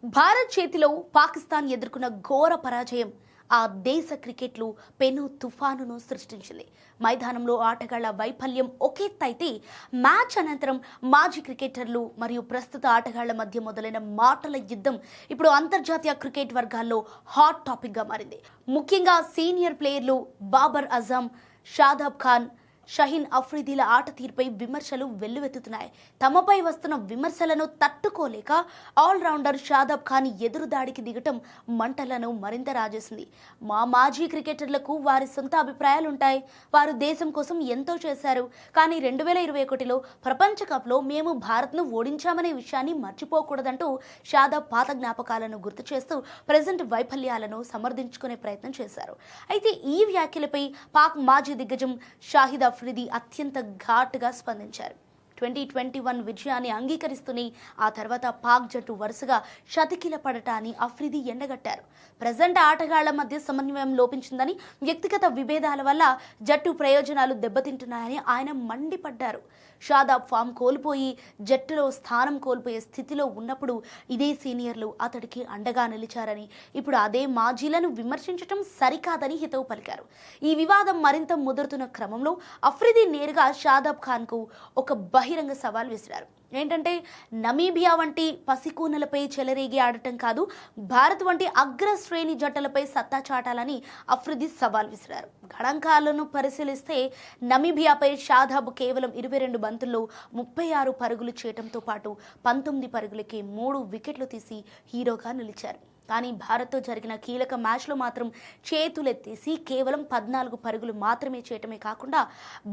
భారత్ చేతిలో పాకిస్తాన్ ఎదుర్కొన్న ఘోర పరాజయం ఆ దేశ క్రికెట్లో పెను తుఫానును సృష్టించింది. మైదానంలో ఆటగాళ్ల వైఫల్యం ఒకెత్తైతే మ్యాచ్ అనంతరం మాజీ క్రికెటర్లు మరియు ప్రస్తుత ఆటగాళ్ల మధ్య మొదలైన మాటల యుద్ధం ఇప్పుడు అంతర్జాతీయ క్రికెట్ వర్గాల్లో హాట్ టాపిక్గా మారింది. ముఖ్యంగా సీనియర్ ప్లేయర్లు బాబర్ అజం, షాదాబ్ ఖాన్, షహీన్ అఫ్రిదీల ఆట తీరుపై విమర్శలు వెల్లువెత్తుతున్నాయి. తమపై వస్తున్న విమర్శలను తట్టుకోలేక ఆల్రౌండర్ షాదాబ్ ఖాన్ ఎదురుదాడికి దిగటం మంటలను మరింత రాజేసింది. మాజీ క్రికెటర్లకు వారి సొంత అభిప్రాయాలుంటాయి. వారు దేశం కోసం ఎంతో చేశారు. కానీ 2021లో ప్రపంచ కప్లో మేము భారత్ను ఓడించామనే విషయాన్ని మర్చిపోకూడదంటూ షాదాబ్ పాత జ్ఞాపకాలను గుర్తు చేస్తూ ప్రెజెంట్ వైఫల్యాలను సమర్థించుకునే ప్రయత్నం చేశారు. అయితే ఈ వ్యాఖ్యలపై పాక్ మాజీ దిగ్గజం షాహిద్ అఫ్రిది అత్యంత ఘాటుగా స్పందించారు. 2021 విజయాన్ని అంగీకరిస్తూనే ఆ తర్వాత పాక్ జట్టు వరుసగా షతికిల పడటాన్ని అఫ్రిది ఎండగట్టారు. ప్రజెంట్ ఆటగాళ్ల మధ్య సమన్వయం లోపించిందని, వ్యక్తిగత విభేదాల వల్ల జట్టు ప్రయోజనాలు దెబ్బతింటున్నాయని ఆయన మండిపడ్డారు. షాదాబ్ ఫామ్ కోల్పోయి జట్టులో స్థానం కోల్పోయే స్థితిలో ఉన్నప్పుడు ఇదే సీనియర్లు అతడికి అండగా నిలిచారని, ఇప్పుడు అదే మాజీలను విమర్శించడం సరికాదని హితవు పలికారు. ఈ వివాదం మరింత ముదురుతున్న క్రమంలో అఫ్రిది నేరుగా షాదాబ్ ఖాన్కు ఒక బహిరంగ సవాల్ విసిరారు. ఏంటంటే, నమీబియా వంటి పసికూనలపై చెలరేగి ఆడటం కాదు, భారత్ వంటి అగ్రశ్రేణి జట్టలపై సత్తా చాటాలని అఫ్రిది సవాల్ విసిరారు. గణాంకాలను పరిశీలిస్తే నమీబియాపై షాదాబ్ కేవలం 22 బంతుల్లో 36 పరుగులు చేయడంతో పాటు 19 పరుగులకి 3 వికెట్లు తీసి హీరోగా నిలిచారు. కానీ భారత్తో జరిగిన కీలక మ్యాచ్లో మాత్రం చేతులెత్తేసి కేవలం 14 పరుగులు మాత్రమే చేయటమే కాకుండా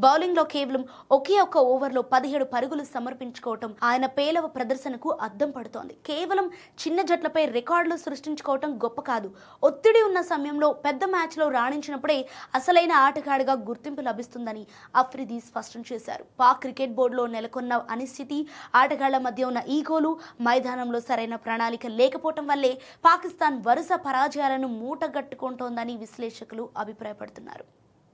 బౌలింగ్లో కేవలం ఒకే ఒక్క ఓవర్లో 17 పరుగులు సమర్పించుకోవటం ఆయన పేలవ ప్రదర్శనకు అద్దం పడుతోంది. కేవలం చిన్న జట్లపై రికార్డులు సృష్టించుకోవటం గొప్ప కాదు, ఒత్తిడి ఉన్న సమయంలో పెద్ద మ్యాచ్లో రాణించినప్పుడే అసలైన ఆటగాడిగా గుర్తింపు లభిస్తుందని అఫ్రిది స్పష్టం చేశారు. పాక్ క్రికెట్ బోర్డులో నెలకొన్న అనిశ్చితి, ఆటగాళ్ల మధ్య ఉన్న ఈగోలు, మైదానంలో సరైన ప్రణాళిక లేకపోవటం వల్లే పాకిస్తాన్ వరుస పరాజయాలను మూటగట్టుకుంటోందని విశ్లేషకులు అభిప్రాయపడుతున్నారు.